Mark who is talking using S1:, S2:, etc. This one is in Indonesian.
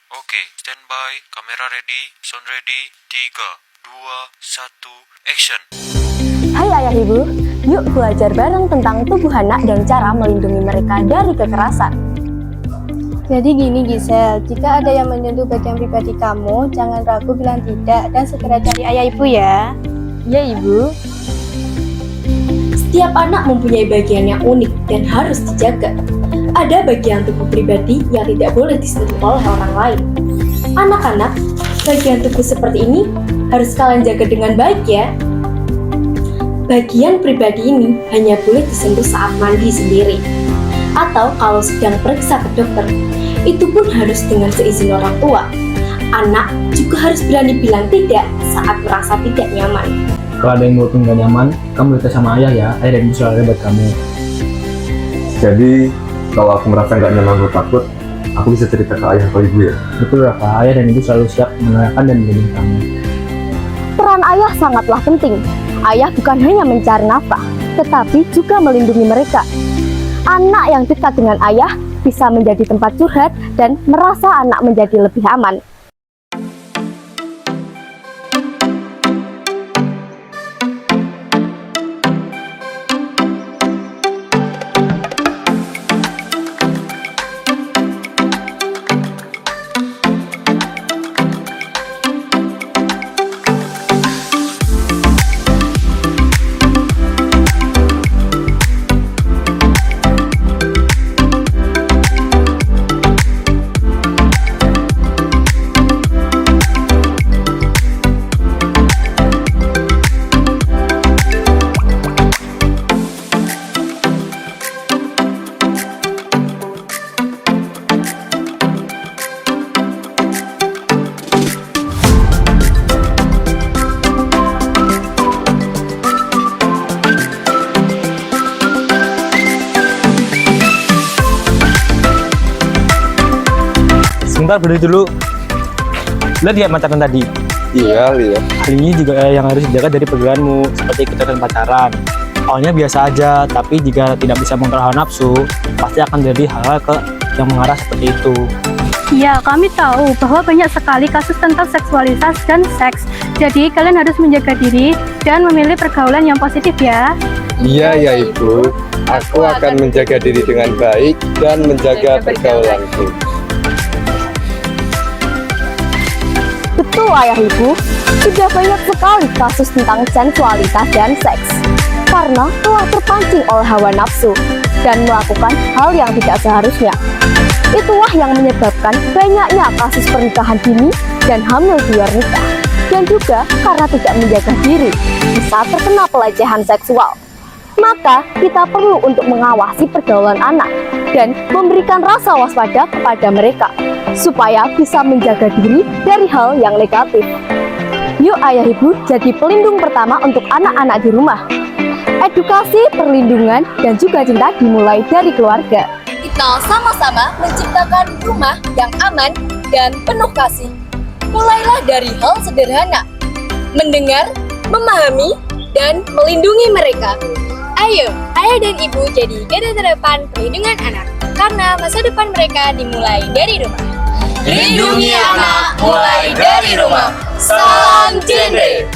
S1: Oke, standby, kamera ready, sound ready, 3, 2, 1, action.
S2: Hai ayah ibu, yuk belajar bareng tentang tubuh anak dan cara melindungi mereka dari kekerasan.
S3: Jadi gini Gisel, jika ada yang menyentuh bagian pribadi kamu, jangan ragu bilang tidak dan segera cari ayah ibu ya.
S2: Ya ibu. Setiap anak mempunyai bagian yang unik dan harus dijaga. Ada bagian tubuh pribadi yang tidak boleh disentuh oleh orang lain. Anak-anak, bagian tubuh seperti ini harus kalian jaga dengan baik ya. Bagian pribadi ini hanya boleh disentuh saat mandi sendiri, atau kalau sedang periksa ke dokter. Itu pun harus dengan seizin orang tua. Anak juga harus berani bilang tidak saat merasa tidak nyaman.
S4: Kalau ada yang menurut nggak nyaman, kamu cerita sama ayah ya. Ayah dan ibu selalu ada buat kamu.
S5: Jadi kalau aku merasa nggak nyaman atau takut, aku bisa cerita ke ayah atau ibu ya?
S4: Betul Rafa, ayah dan ibu selalu siap mendengarkan dan melindungi kamu.
S2: Peran ayah sangatlah penting. Ayah bukan hanya mencari nafkah, tetapi juga melindungi mereka. Anak yang dekat dengan ayah bisa menjadi tempat curhat dan merasa anak menjadi lebih aman.
S4: Sebentar, berdiri dulu. Lihat mantan tadi.
S5: Iya, lihat.
S4: Hal ini juga yang harus dijaga dari pergaulanmu, seperti ikutan pacaran. Awalnya biasa aja, tapi jika tidak bisa mengontrol hawa nafsu, pasti akan terjadi hal-hal yang mengarah seperti itu.
S3: Iya, kami tahu bahwa banyak sekali kasus tentang seksualitas dan seks. Jadi kalian harus menjaga diri dan memilih pergaulan yang positif ya.
S5: Iya ya ibu, aku akan menjaga diri dengan baik dan menjaga pergaulanku.
S2: Betul ayah ibu, sudah banyak sekali kasus tentang sensualitas dan seks karena telah terpancing oleh hawa nafsu dan melakukan hal yang tidak seharusnya. Itulah yang menyebabkan banyaknya kasus pernikahan dini dan hamil di luar nikah, dan juga karena tidak menjaga diri bisa terkena pelecehan seksual. Maka kita perlu untuk mengawasi pergaulan anak dan memberikan rasa waspada kepada mereka supaya bisa menjaga diri dari hal yang negatif. Yuk ayah ibu jadi pelindung pertama untuk anak-anak di rumah. Edukasi, perlindungan, dan juga cinta dimulai dari keluarga. Kita sama-sama menciptakan rumah yang aman dan penuh kasih. Mulailah dari hal sederhana, mendengar, memahami, dan melindungi mereka.
S6: Ayo, ayah dan ibu jadi garda terdepan perlindungan anak, karena masa depan mereka dimulai dari rumah.
S7: Lindungi anak mulai dari rumah. Salam genre.